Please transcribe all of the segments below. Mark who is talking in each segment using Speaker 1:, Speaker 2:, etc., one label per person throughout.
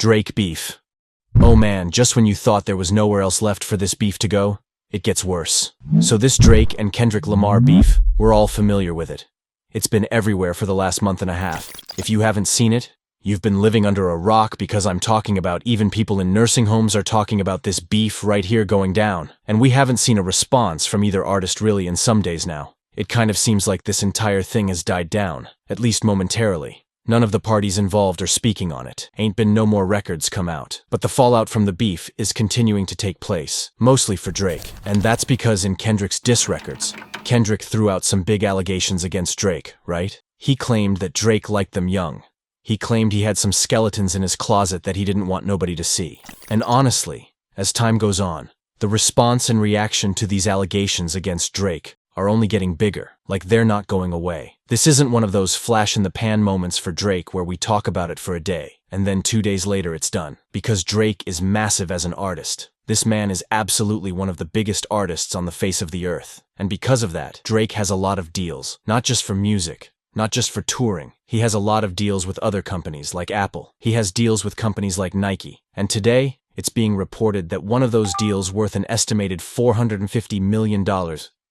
Speaker 1: Drake beef. Oh man, just when you thought there was nowhere else left for this beef to go, it gets worse. So this Drake and Kendrick Lamar beef, we're all familiar with it. It's been everywhere for the last month and a half. If you haven't seen it, you've been living under a rock, because I'm talking about even people in nursing homes are talking about this beef right here going down. And we haven't seen a response from either artist really in some days now. It kind of seems like this entire thing has died down, at least momentarily. None of the parties involved are speaking on it. Ain't been no more records come out. But the fallout from the beef is continuing to take place, mostly for Drake. And that's because in Kendrick's diss records, Kendrick threw out some big allegations against Drake, right? He claimed that Drake liked them young. He claimed he had some skeletons in his closet that he didn't want nobody to see. And honestly, as time goes on, the response and reaction to these allegations against Drake are only getting bigger, like they're not going away. This isn't one of those flash-in-the-pan moments for Drake where we talk about it for a day, and then 2 days later it's done. Because Drake is massive as an artist. This man is absolutely one of the biggest artists on the face of the earth. And because of that, Drake has a lot of deals, not just for music, not just for touring. He has a lot of deals with other companies like Apple. He has deals with companies like Nike. And today, it's being reported that one of those deals worth an estimated $450 million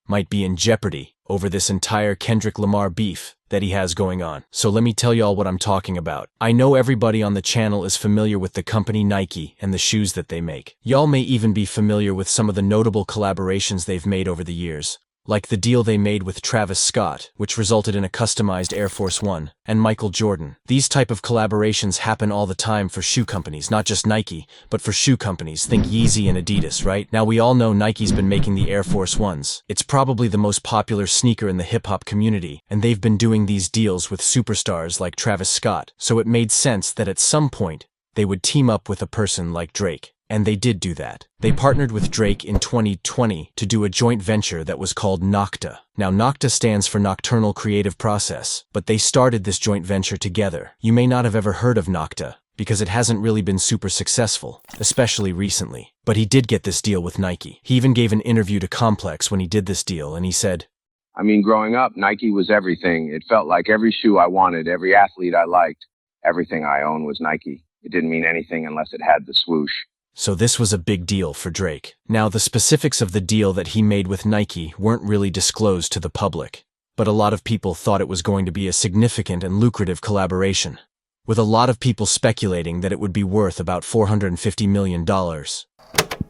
Speaker 1: might be in jeopardy over this entire Kendrick Lamar beef that he has going on. So let me tell y'all what I'm talking about. I know everybody on the channel is familiar with the company Nike and the shoes that they make. Y'all may even be familiar with some of the notable collaborations they've made over the years, like the deal they made with Travis Scott, which resulted in a customized Air Force One, and Michael Jordan. These type of collaborations happen all the time for shoe companies, not just Nike, but for shoe companies. Think Yeezy and Adidas, right? Now we all know Nike's been making the Air Force Ones. It's probably the most popular sneaker in the hip-hop community, and they've been doing these deals with superstars like Travis Scott, so it made sense that at some point, they would team up with a person like Drake. And they did do that. They partnered with Drake in 2020 to do a joint venture that was called Nocta. Now, Nocta stands for Nocturnal Creative Process, but they started this joint venture together. You may not have ever heard of Nocta, because it hasn't really been super successful, especially recently. But he did get this deal with Nike. He even gave an interview to Complex when he did this deal, and he said,
Speaker 2: I mean, growing up, Nike was everything. It felt like every shoe I wanted, every athlete I liked, everything I owned was Nike. It didn't mean anything unless it had the swoosh.
Speaker 1: So this was a big deal for Drake. Now, the specifics of the deal that he made with Nike weren't really disclosed to the public, but a lot of people thought it was going to be a significant and lucrative collaboration, with a lot of people speculating that it would be worth about $450 million.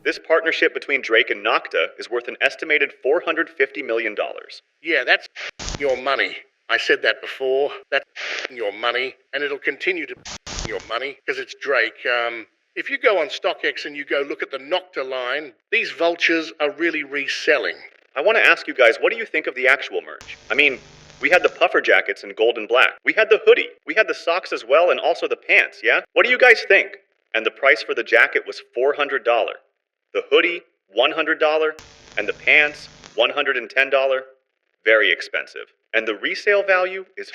Speaker 3: This partnership between Drake and Nocta is worth an estimated $450 million.
Speaker 4: Yeah, that's your money. I said that before. That's your money, and it'll continue to be your money, because it's Drake. If you go on StockX and you go look at the Nocta line, these vultures are really reselling.
Speaker 3: I want to ask you guys, what do you think of the actual merch? I mean, we had the puffer jackets in gold and black. We had the hoodie. We had the socks as well, and also the pants, yeah? What do you guys think? And the price for the jacket was $400. The hoodie, $100. And the pants, $110. Very expensive. And the resale value is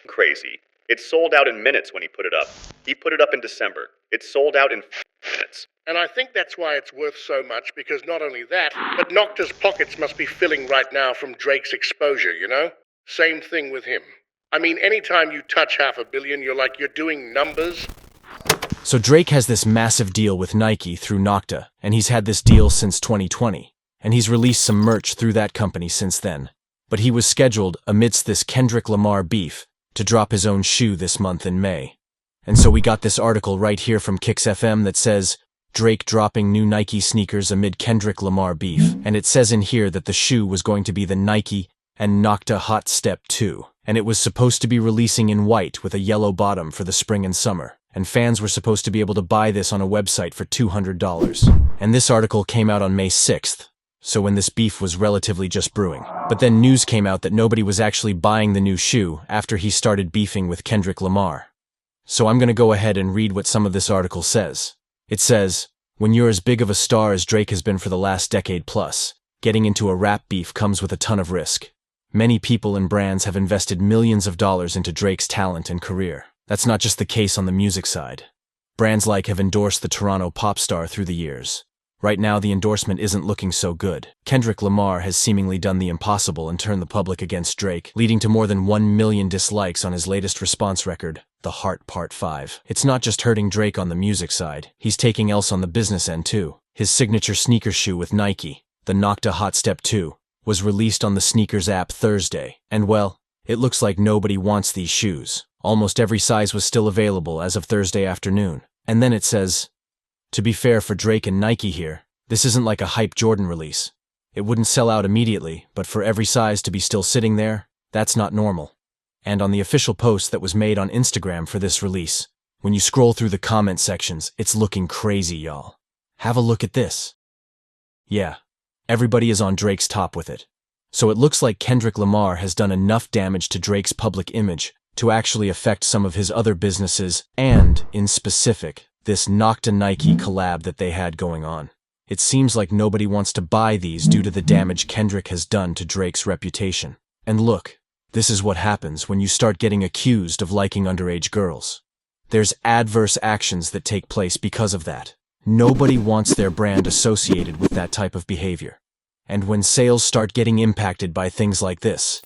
Speaker 3: crazy. It sold out in minutes when he put it up. He put it up in December. It sold out in minutes.
Speaker 4: And I think that's why it's worth so much, because not only that, but Nocta's pockets must be filling right now from Drake's exposure, you know? Same thing with him. I mean, anytime you touch $500 million, you're doing numbers.
Speaker 1: So Drake has this massive deal with Nike through Nocta, and he's had this deal since 2020, and he's released some merch through that company since then. But he was scheduled, amidst this Kendrick Lamar beef, to drop his own shoe this month in May. And so we got this article right here from Kicks FM that says, Drake dropping new Nike sneakers amid Kendrick Lamar beef. And it says in here that the shoe was going to be the Nike and Nocta Hot Step 2. And it was supposed to be releasing in white with a yellow bottom for the spring and summer. And fans were supposed to be able to buy this on a website for $200. And this article came out on May 6th. So when this beef was relatively just brewing. But then news came out that nobody was actually buying the new shoe after he started beefing with Kendrick Lamar. So I'm going to go ahead and read what some of this article says. It says, when you're as big of a star as Drake has been for the last decade plus, getting into a rap beef comes with a ton of risk. Many people and brands have invested millions of dollars into Drake's talent and career. That's not just the case on the music side. Brands like have endorsed the Toronto pop star through the years. Right now, the endorsement isn't looking so good. Kendrick Lamar has seemingly done the impossible and turned the public against Drake, leading to more than 1 million dislikes on his latest response record, The Heart Part 5. It's not just hurting Drake on the music side, he's taking else on the business end too. His signature sneaker shoe with Nike, the Nocta Hot Step 2, was released on the sneakers app Thursday, and well, it looks like nobody wants these shoes. Almost every size was still available as of Thursday afternoon. And then it says, to be fair for Drake and Nike here, this isn't like a hype Jordan release. It wouldn't sell out immediately, but for every size to be still sitting there, that's not normal. And on the official post that was made on Instagram for this release, when you scroll through the comment sections, it's looking crazy, y'all. Have a look at this. Yeah, everybody is on Drake's top with it. So it looks like Kendrick Lamar has done enough damage to Drake's public image to actually affect some of his other businesses and, in specific, this Nocta Nike collab that they had going on. It seems like nobody wants to buy these due to the damage Kendrick has done to Drake's reputation. And look, this is what happens when you start getting accused of liking underage girls. There's adverse actions that take place because of that. Nobody wants their brand associated with that type of behavior. And when sales start getting impacted by things like this,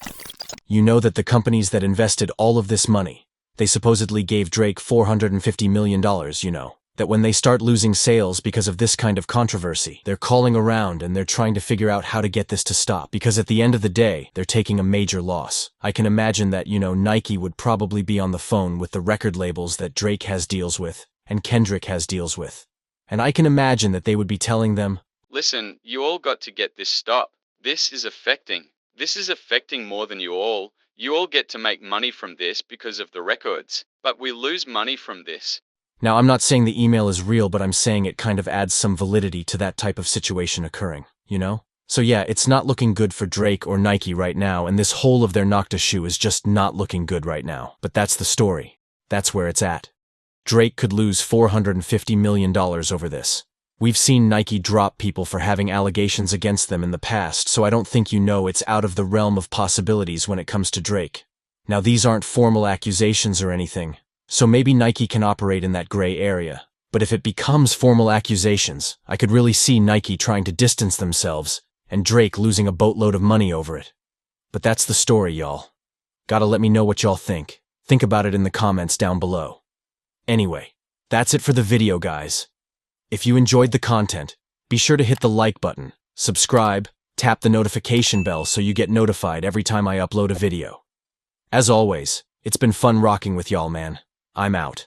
Speaker 1: you know that the companies that invested all of this money, they supposedly gave Drake $450 million, that when they start losing sales because of this kind of controversy, they're calling around and they're trying to figure out how to get this to stop, because at the end of the day, they're taking a major loss. I can imagine that, Nike would probably be on the phone with the record labels that Drake has deals with and Kendrick has deals with. And I can imagine that they would be telling them,
Speaker 5: listen, you all got to get this stop. This is affecting more than you all. You all get to make money from this because of the records, but we lose money from this.
Speaker 1: Now, I'm not saying the email is real, but I'm saying it kind of adds some validity to that type of situation occurring, So yeah, it's not looking good for Drake or Nike right now, and this whole of their Nocta shoe is just not looking good right now. But that's the story. That's where it's at. Drake could lose $450 million over this. We've seen Nike drop people for having allegations against them in the past, so I don't think it's out of the realm of possibilities when it comes to Drake. Now, these aren't formal accusations or anything, so maybe Nike can operate in that gray area. But if it becomes formal accusations, I could really see Nike trying to distance themselves and Drake losing a boatload of money over it. But that's the story, y'all. Gotta let me know what y'all think. Think about it in the comments down below. Anyway, that's it for the video, guys. If you enjoyed the content, be sure to hit the like button, subscribe, tap the notification bell so you get notified every time I upload a video. As always, it's been fun rocking with y'all, man. I'm out.